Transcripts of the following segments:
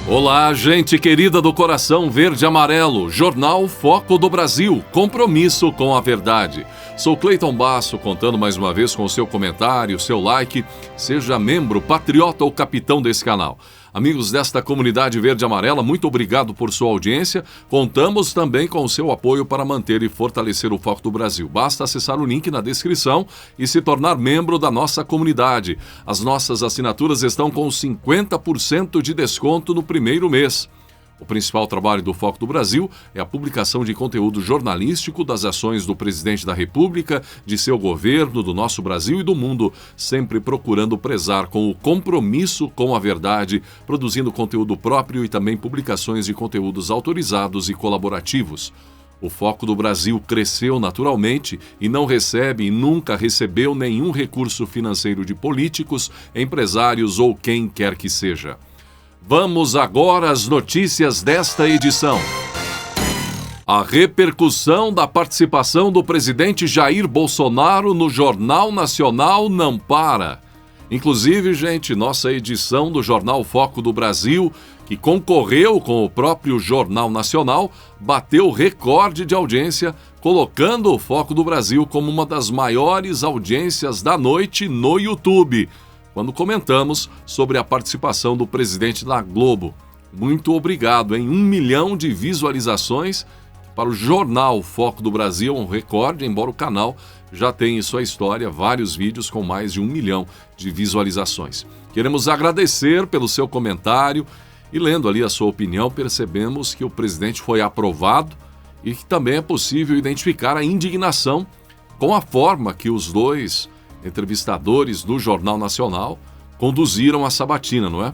Olá, gente querida do coração verde e amarelo, Jornal Foco do Brasil, compromisso com a verdade. Sou Cleiton Basso, contando mais uma vez com o seu comentário, seu like, seja membro, patriota ou capitão desse canal. Amigos desta comunidade verde e amarela, muito obrigado por sua audiência. Contamos também com o seu apoio para manter e fortalecer o Foco do Brasil. Basta acessar o link na descrição e se tornar membro da nossa comunidade. As nossas assinaturas estão com 50% de desconto no primeiro mês. O principal trabalho do Foco do Brasil é a publicação de conteúdo jornalístico das ações do presidente da República, de seu governo, do nosso Brasil e do mundo, sempre procurando prezar com o compromisso com a verdade, produzindo conteúdo próprio e também publicações de conteúdos autorizados e colaborativos. O Foco do Brasil cresceu naturalmente e não recebe e nunca recebeu nenhum recurso financeiro de políticos, empresários ou quem quer que seja. Vamos agora às notícias desta edição. A repercussão da participação do presidente Jair Bolsonaro no Jornal Nacional não para. Inclusive, gente, nossa edição do Jornal Foco do Brasil, que concorreu com o próprio Jornal Nacional, bateu recorde de audiência, colocando o Foco do Brasil como uma das maiores audiências da noite no YouTube, quando comentamos sobre a participação do presidente na Globo. Muito obrigado, hein? 1 milhão de visualizações para o Jornal Foco do Brasil, um recorde, embora o canal já tenha em sua história vários vídeos com mais de 1 milhão de visualizações. Queremos agradecer pelo seu comentário e, lendo ali a sua opinião, percebemos que o presidente foi aprovado e que também é possível identificar a indignação com a forma que os dois entrevistadores do Jornal Nacional conduziram a sabatina, não é?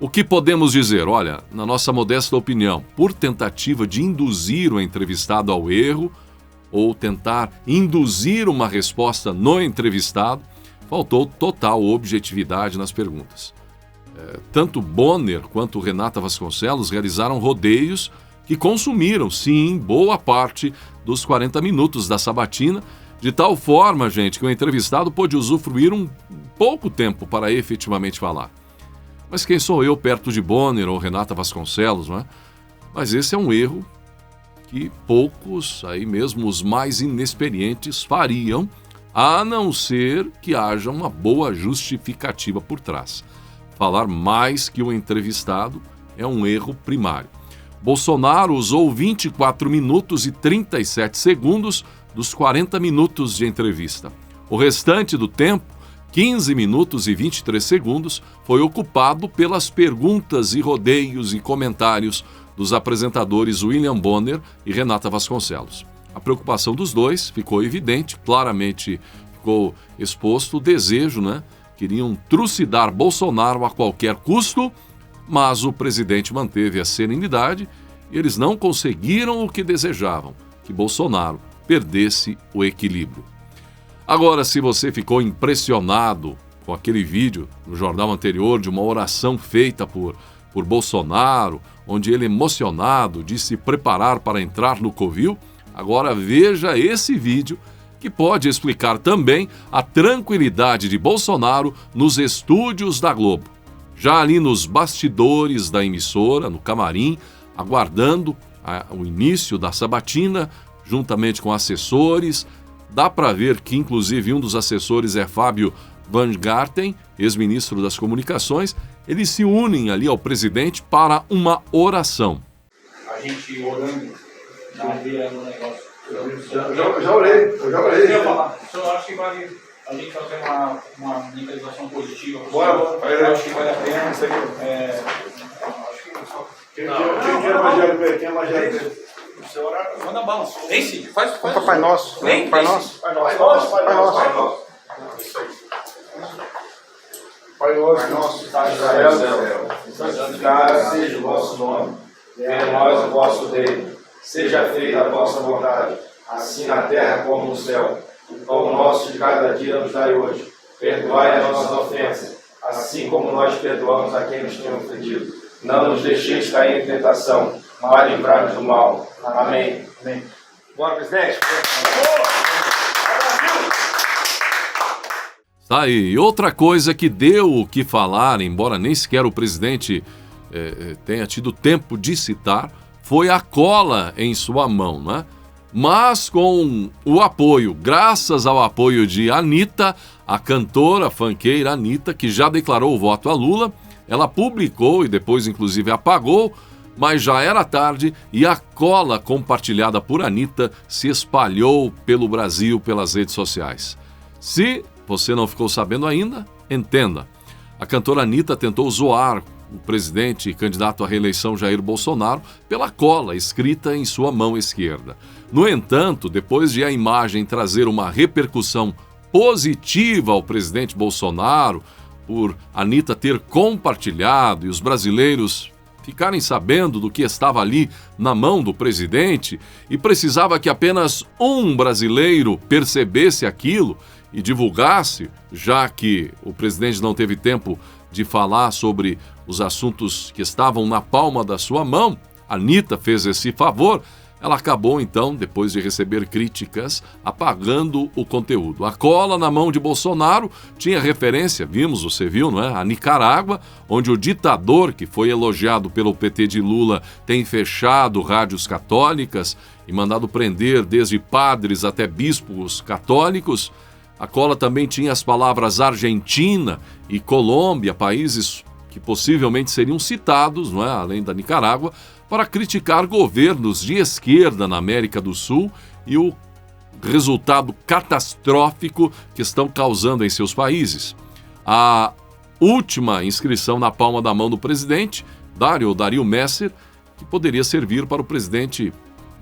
O que podemos dizer? Olha, na nossa modesta opinião, por tentativa de induzir o entrevistado ao erro ou tentar induzir uma resposta no entrevistado, faltou total objetividade nas perguntas. Tanto Bonner quanto Renata Vasconcelos realizaram rodeios que consumiram, sim, boa parte dos 40 minutos da sabatina, de tal forma, gente, que o entrevistado pôde usufruir um pouco tempo para efetivamente falar. Mas quem sou eu perto de Bonner ou Renata Vasconcelos, não é? Mas esse é um erro que poucos, aí mesmo os mais inexperientes, fariam, a não ser que haja uma boa justificativa por trás. Falar mais que o entrevistado é um erro primário. Bolsonaro usou 24 minutos e 37 segundos dos 40 minutos de entrevista. O restante do tempo, 15 minutos e 23 segundos, foi ocupado pelas perguntas e rodeios e comentários dos apresentadores William Bonner e Renata Vasconcelos. A preocupação dos dois ficou evidente, claramente ficou exposto o desejo, né? Queriam trucidar Bolsonaro a qualquer custo, mas o presidente manteve a serenidade e eles não conseguiram o que desejavam, que Bolsonaro perdesse o equilíbrio. Agora, se você ficou impressionado com aquele vídeo no jornal anterior de uma oração feita por Bolsonaro, onde ele, emocionado, disse se preparar para entrar no covil, agora veja esse vídeo que pode explicar também a tranquilidade de Bolsonaro nos estúdios da Globo. Já ali nos bastidores da emissora, no camarim, aguardando o início da sabatina, juntamente com assessores. Dá para ver que, inclusive, um dos assessores é Fábio Van Garten, ex-ministro das Comunicações. Eles se unem ali ao presidente para uma oração. A gente orando na beira do negócio. Eu já orei. Eu ia falar. Eu acho que vale a gente fazer uma mentalização positiva. Bora. Eu acho que vale a pena. Isso aqui. Acho que só... Quem é Evangelho? Manda bala. Nem sim. Faz. Pai Nosso. Nem Pai Nosso. Pai Nosso. Pai nosso, que estás no céu, santificado seja o vosso nome. Venha a nós o vosso reino. Seja feita a vossa vontade, assim na terra como no céu. O pão nosso de cada dia nos dai hoje. Perdoai as nossas ofensas, assim como nós perdoamos a quem nos tem ofendido. Não nos deixeis cair em tentação, mas livrai-nos do mal. Amém. Amém. Bora, presidente. Tá aí. E outra coisa que deu o que falar, embora nem sequer o presidente tenha tido tempo de citar, foi a cola em sua mão, né? Mas com o apoio, graças ao apoio de Anitta, a cantora funkeira Anitta, que já declarou o voto a Lula, ela publicou e depois inclusive apagou, mas já era tarde e a cola compartilhada por Anitta se espalhou pelo Brasil pelas redes sociais. Se você não ficou sabendo ainda, entenda. A cantora Anitta tentou zoar o presidente e candidato à reeleição Jair Bolsonaro pela cola escrita em sua mão esquerda. No entanto, depois de a imagem trazer uma repercussão positiva ao presidente Bolsonaro, por Anitta ter compartilhado e os brasileiros ficarem sabendo do que estava ali na mão do presidente e precisava que apenas um brasileiro percebesse aquilo e divulgasse, já que o presidente não teve tempo de falar sobre os assuntos que estavam na palma da sua mão, Anitta fez esse favor. Ela acabou, então, depois de receber críticas, apagando o conteúdo. A cola na mão de Bolsonaro tinha referência, você viu, não é? A Nicarágua, onde o ditador, que foi elogiado pelo PT de Lula, tem fechado rádios católicas e mandado prender desde padres até bispos católicos. A cola também tinha as palavras Argentina e Colômbia, países que possivelmente seriam citados, não é? Além da Nicarágua, para criticar governos de esquerda na América do Sul e o resultado catastrófico que estão causando em seus países. A última inscrição na palma da mão do presidente, Dario Messer, que poderia servir para o presidente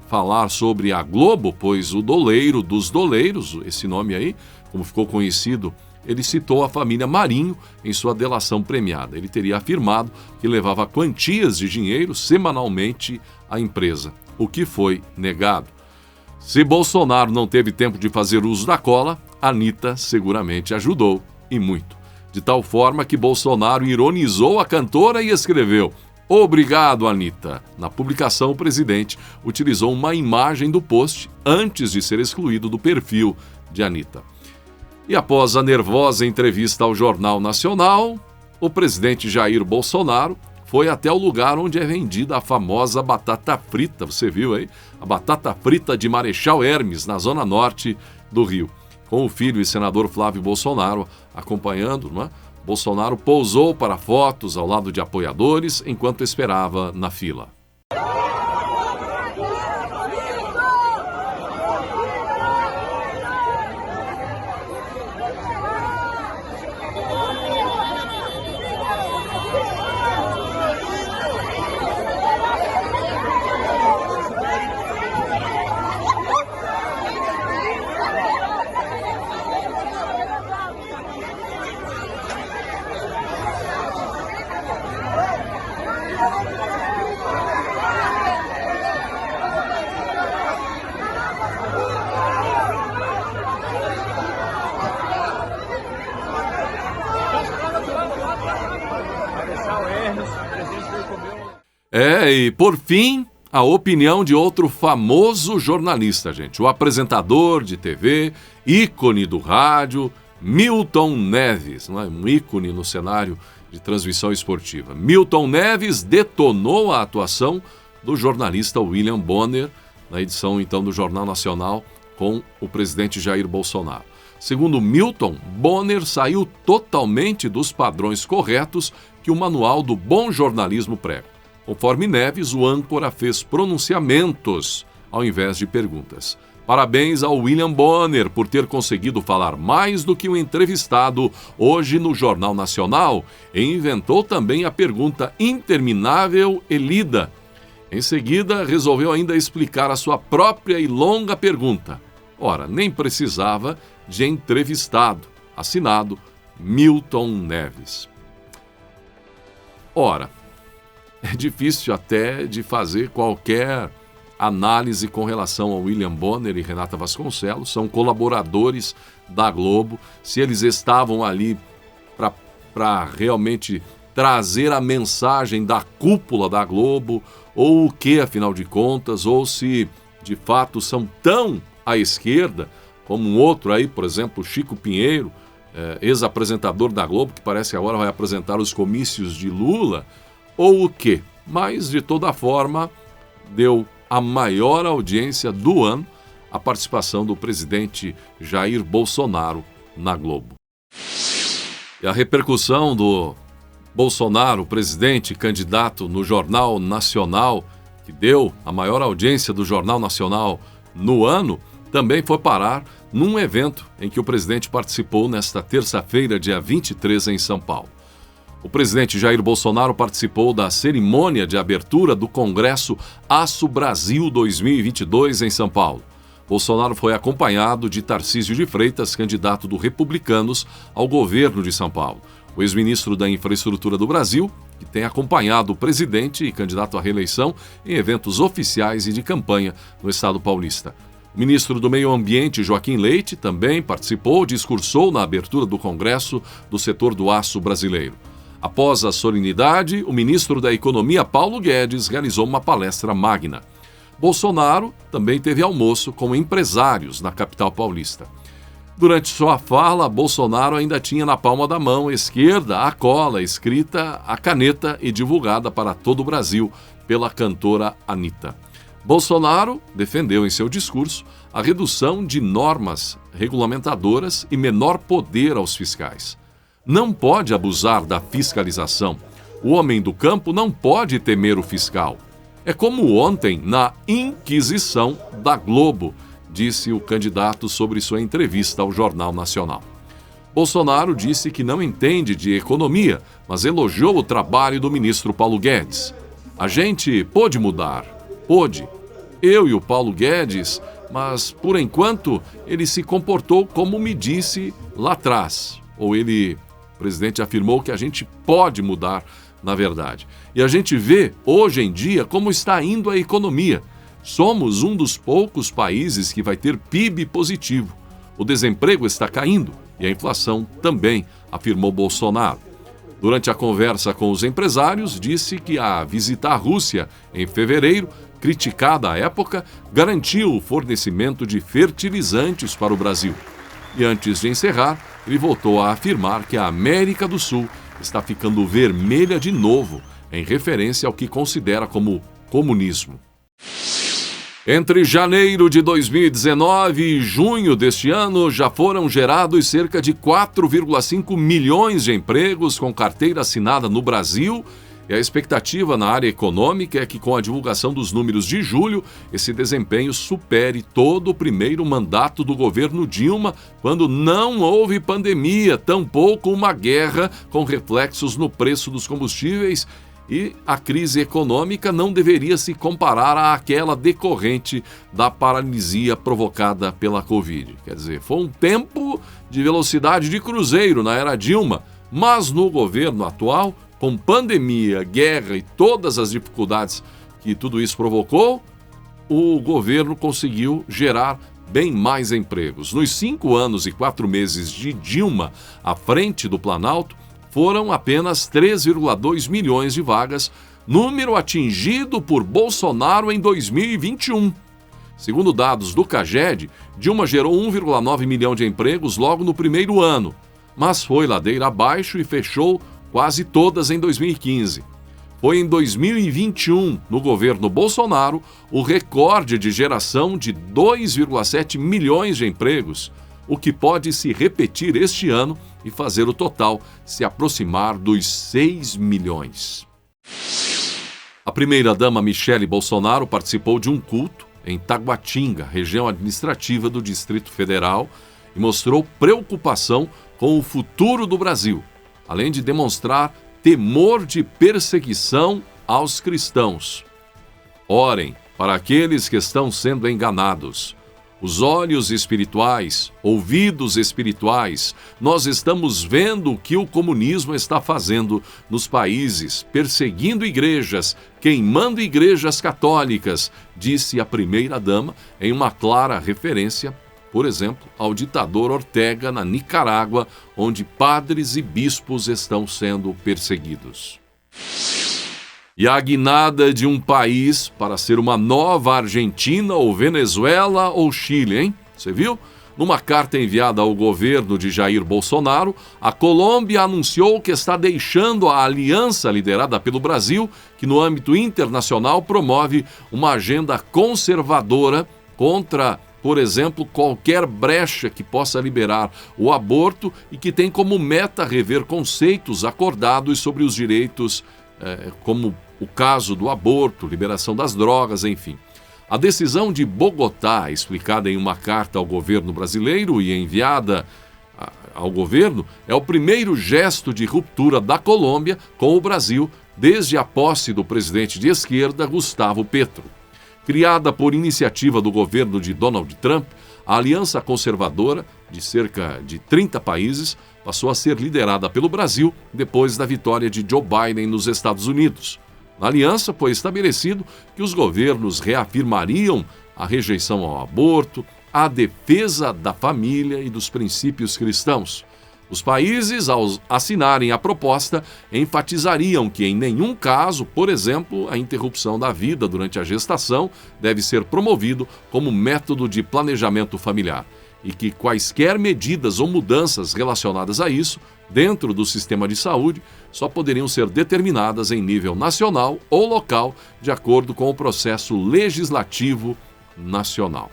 falar sobre a Globo, pois o doleiro dos doleiros, esse nome aí, como ficou conhecido, ele citou a família Marinho em sua delação premiada. Ele teria afirmado que levava quantias de dinheiro semanalmente à empresa, o que foi negado. Se Bolsonaro não teve tempo de fazer uso da cola, Anitta seguramente ajudou, e muito. De tal forma que Bolsonaro ironizou a cantora e escreveu: "Obrigado, Anitta." Na publicação, o presidente utilizou uma imagem do post antes de ser excluído do perfil de Anitta. E após a nervosa entrevista ao Jornal Nacional, o presidente Jair Bolsonaro foi até o lugar onde é vendida a famosa batata frita. Você viu aí? A batata frita de Marechal Hermes, na zona norte do Rio. Com o filho e senador Flávio Bolsonaro acompanhando, não é? Bolsonaro pousou para fotos ao lado de apoiadores enquanto esperava na fila. E por fim, a opinião de outro famoso jornalista, gente. O apresentador de TV, ícone do rádio, Milton Neves, não é? Um ícone no cenário de transmissão esportiva. Milton Neves detonou a atuação do jornalista William Bonner na edição, então, do Jornal Nacional com o presidente Jair Bolsonaro. Segundo Milton, Bonner saiu totalmente dos padrões corretos que o Manual do Bom Jornalismo prega. Conforme Neves, o âncora fez pronunciamentos ao invés de perguntas. Parabéns ao William Bonner por ter conseguido falar mais do que o entrevistado hoje no Jornal Nacional e inventou também a pergunta interminável e lida. Em seguida, resolveu ainda explicar a sua própria e longa pergunta. Ora, nem precisava de entrevistado. Assinado Milton Neves. Ora, é difícil até de fazer qualquer análise com relação ao William Bonner e Renata Vasconcelos, são colaboradores da Globo, se eles estavam ali para realmente trazer a mensagem da cúpula da Globo, ou o que, afinal de contas, ou se de fato são tão à esquerda, como um outro aí, por exemplo, Chico Pinheiro, ex-apresentador da Globo, que parece que agora vai apresentar os comícios de Lula, ou o quê. Mas, de toda forma, deu a maior audiência do ano a participação do presidente Jair Bolsonaro na Globo. E a repercussão do Bolsonaro, presidente, candidato no Jornal Nacional, que deu a maior audiência do Jornal Nacional no ano, também foi parar num evento em que o presidente participou nesta terça-feira, dia 23, em São Paulo. O presidente Jair Bolsonaro participou da cerimônia de abertura do Congresso Aço Brasil 2022 em São Paulo. Bolsonaro foi acompanhado de Tarcísio de Freitas, candidato do Republicanos ao governo de São Paulo. O ex-ministro da Infraestrutura do Brasil, que tem acompanhado o presidente e candidato à reeleição em eventos oficiais e de campanha no estado paulista. O ministro do Meio Ambiente, Joaquim Leite, também participou, discursou na abertura do Congresso do setor do aço brasileiro. Após a solenidade, o ministro da Economia, Paulo Guedes, realizou uma palestra magna. Bolsonaro também teve almoço com empresários na capital paulista. Durante sua fala, Bolsonaro ainda tinha na palma da mão esquerda a cola escrita a caneta e divulgada para todo o Brasil pela cantora Anitta. Bolsonaro defendeu em seu discurso a redução de normas regulamentadoras e menor poder aos fiscais. Não pode abusar da fiscalização. O homem do campo não pode temer o fiscal. É como ontem na Inquisição da Globo, disse o candidato sobre sua entrevista ao Jornal Nacional. Bolsonaro disse que não entende de economia, mas elogiou o trabalho do ministro Paulo Guedes. A gente pôde mudar, pôde. Eu e o Paulo Guedes, mas por enquanto ele se comportou como me disse lá atrás. O presidente afirmou que a gente pode mudar, na verdade. E a gente vê, hoje em dia, como está indo a economia. Somos um dos poucos países que vai ter PIB positivo. O desemprego está caindo e a inflação também, afirmou Bolsonaro. Durante a conversa com os empresários, disse que a visita à Rússia, em fevereiro, criticada à época, garantiu o fornecimento de fertilizantes para o Brasil. E antes de encerrar, ele voltou a afirmar que a América do Sul está ficando vermelha de novo, em referência ao que considera como comunismo. Entre janeiro de 2019 e junho deste ano, já foram gerados cerca de 4,5 milhões de empregos com carteira assinada no Brasil, e a expectativa na área econômica é que, com a divulgação dos números de julho, esse desempenho supere todo o primeiro mandato do governo Dilma, quando não houve pandemia, tampouco uma guerra com reflexos no preço dos combustíveis, e a crise econômica não deveria se comparar àquela decorrente da paralisia provocada pela Covid. Quer dizer, foi um tempo de velocidade de cruzeiro na era Dilma, mas no governo atual, com pandemia, guerra e todas as dificuldades que tudo isso provocou, o governo conseguiu gerar bem mais empregos. Nos 5 anos e 4 meses de Dilma à frente do Planalto, foram apenas 3,2 milhões de vagas, número atingido por Bolsonaro em 2021. Segundo dados do CAGED, Dilma gerou 1,9 milhão de empregos logo no primeiro ano, mas foi ladeira abaixo e fechou quase todas em 2015. Foi em 2021, no governo Bolsonaro, o recorde de geração de 2,7 milhões de empregos, o que pode se repetir este ano e fazer o total se aproximar dos 6 milhões. A primeira-dama Michele Bolsonaro participou de um culto em Taguatinga, região administrativa do Distrito Federal, e mostrou preocupação com o futuro do Brasil, além de demonstrar temor de perseguição aos cristãos. Orem para aqueles que estão sendo enganados. Os olhos espirituais, ouvidos espirituais, nós estamos vendo o que o comunismo está fazendo nos países, perseguindo igrejas, queimando igrejas católicas, disse a primeira-dama em uma clara referência, por exemplo, ao ditador Ortega na Nicarágua, onde padres e bispos estão sendo perseguidos. E a guinada de um país para ser uma nova Argentina ou Venezuela ou Chile, hein? Você viu? Numa carta enviada ao governo de Jair Bolsonaro, a Colômbia anunciou que está deixando a aliança liderada pelo Brasil, que no âmbito internacional promove uma agenda conservadora contra, por exemplo, qualquer brecha que possa liberar o aborto e que tem como meta rever conceitos acordados sobre os direitos, como o caso do aborto, liberação das drogas, enfim. A decisão de Bogotá, explicada em uma carta ao governo brasileiro e enviada ao governo, é o primeiro gesto de ruptura da Colômbia com o Brasil desde a posse do presidente de esquerda, Gustavo Petro. Criada por iniciativa do governo de Donald Trump, a aliança conservadora, de cerca de 30 países, passou a ser liderada pelo Brasil depois da vitória de Joe Biden nos Estados Unidos. Na aliança foi estabelecido que os governos reafirmariam a rejeição ao aborto, a defesa da família e dos princípios cristãos. Os países, ao assinarem a proposta, enfatizariam que em nenhum caso, por exemplo, a interrupção da vida durante a gestação deve ser promovido como método de planejamento familiar e que quaisquer medidas ou mudanças relacionadas a isso, dentro do sistema de saúde, só poderiam ser determinadas em nível nacional ou local, de acordo com o processo legislativo nacional.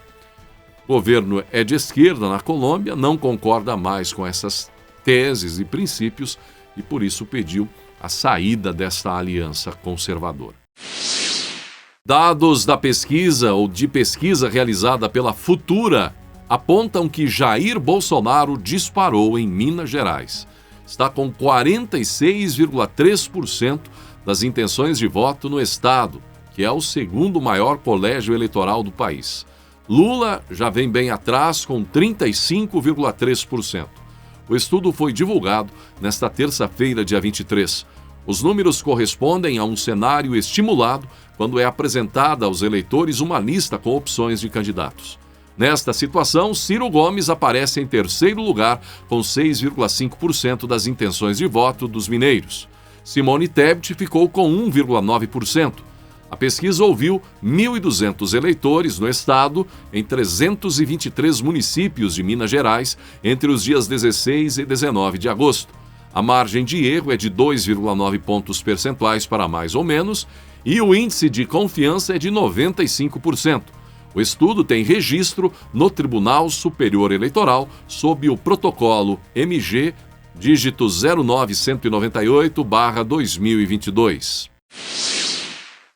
O governo é de esquerda na Colômbia, não concorda mais com essas teses e princípios e, por isso, pediu a saída desta aliança conservadora. Dados da pesquisa ou de pesquisa realizada pela Futura apontam que Jair Bolsonaro disparou em Minas Gerais. Está com 46,3% das intenções de voto no estado, que é o segundo maior colégio eleitoral do país. Lula já vem bem atrás, com 35,3%. O estudo foi divulgado nesta terça-feira, dia 23. Os números correspondem a um cenário estimulado quando é apresentada aos eleitores uma lista com opções de candidatos. Nesta situação, Ciro Gomes aparece em terceiro lugar, com 6,5% das intenções de voto dos mineiros. Simone Tebet ficou com 1,9%. A pesquisa ouviu 1.200 eleitores no estado, em 323 municípios de Minas Gerais, entre os dias 16 e 19 de agosto. A margem de erro é de 2,9 pontos percentuais para mais ou menos, e o índice de confiança é de 95%. O estudo tem registro no Tribunal Superior Eleitoral sob o protocolo MG, dígito 09198/2022.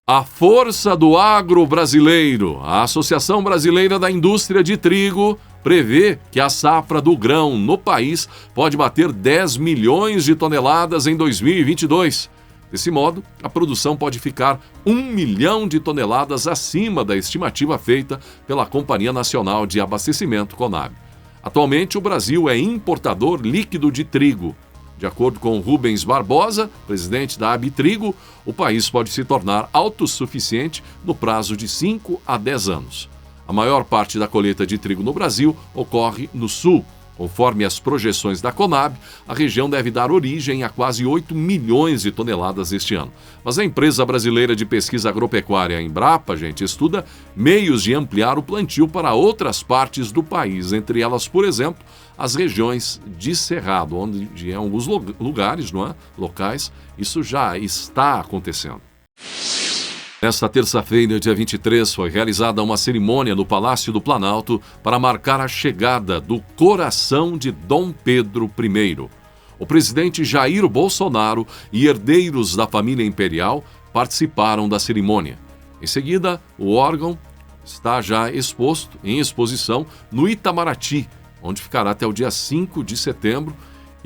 A força do agro brasileiro. A Associação Brasileira da Indústria de Trigo prevê que a safra do grão no país pode bater 10 milhões de toneladas em 2022. Desse modo, a produção pode ficar 1 milhão de toneladas acima da estimativa feita pela Companhia Nacional de Abastecimento, Conab. Atualmente, o Brasil é importador líquido de trigo. De acordo com Rubens Barbosa, presidente da Abitrigo, o país pode se tornar autossuficiente no prazo de 5 a 10 anos. A maior parte da colheita de trigo no Brasil ocorre no sul. Conforme as projeções da Conab, a região deve dar origem a quase 8 milhões de toneladas este ano. Mas a empresa brasileira de pesquisa agropecuária Embrapa, estuda meios de ampliar o plantio para outras partes do país, entre elas, por exemplo, as regiões de Cerrado, onde em alguns lugares, locais, isso já está acontecendo. Nesta terça-feira, dia 23, foi realizada uma cerimônia no Palácio do Planalto para marcar a chegada do coração de Dom Pedro I. O presidente Jair Bolsonaro e herdeiros da família imperial participaram da cerimônia. Em seguida, o órgão está já em exposição no Itamaraty, onde ficará até o dia 5 de setembro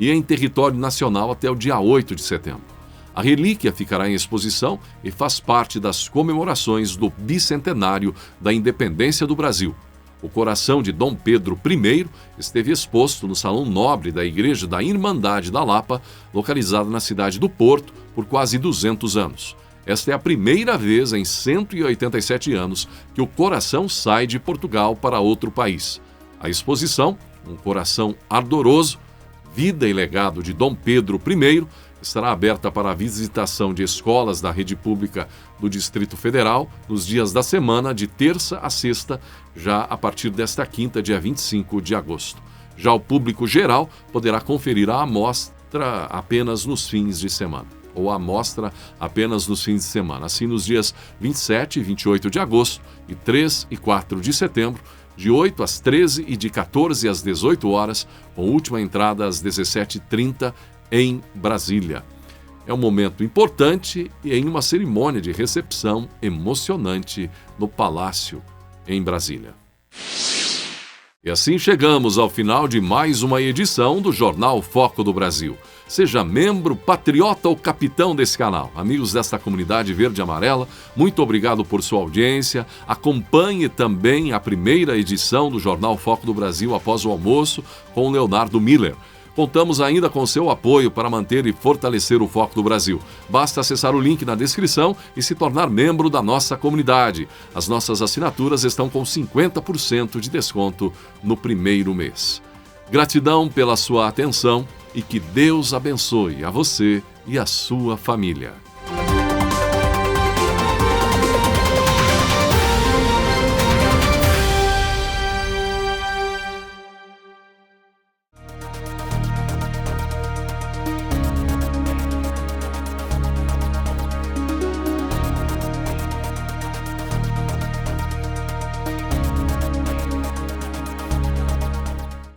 e em território nacional até o dia 8 de setembro. A relíquia ficará em exposição e faz parte das comemorações do bicentenário da independência do Brasil. O coração de Dom Pedro I esteve exposto no Salão Nobre da Igreja da Irmandade da Lapa, localizada na cidade do Porto, por quase 200 anos. Esta é a primeira vez em 187 anos que o coração sai de Portugal para outro país. A exposição, Um Coração Ardoroso, Vida e Legado de Dom Pedro I, estará aberta para a visitação de escolas da rede pública do Distrito Federal nos dias da semana, de terça a sexta, já a partir desta quinta, dia 25 de agosto. Já o público geral poderá conferir a amostra apenas nos fins de semana, ou a amostra apenas nos fins de semana. Assim, nos dias 27 e 28 de agosto e 3 e 4 de setembro, de 8 às 13 e de 14 às 18 horas, com última entrada às 17h30 em Brasília. É um momento importante e em uma cerimônia de recepção emocionante no Palácio, em Brasília. E assim chegamos ao final de mais uma edição do Jornal Foco do Brasil. Seja membro, patriota ou capitão desse canal. Amigos desta comunidade verde e amarela, muito obrigado por sua audiência. Acompanhe também a primeira edição do Jornal Foco do Brasil após o almoço com o Leonardo Miller. Contamos ainda com seu apoio para manter e fortalecer o Foco do Brasil. Basta acessar o link na descrição e se tornar membro da nossa comunidade. As nossas assinaturas estão com 50% de desconto no primeiro mês. Gratidão pela sua atenção e que Deus abençoe a você e a sua família.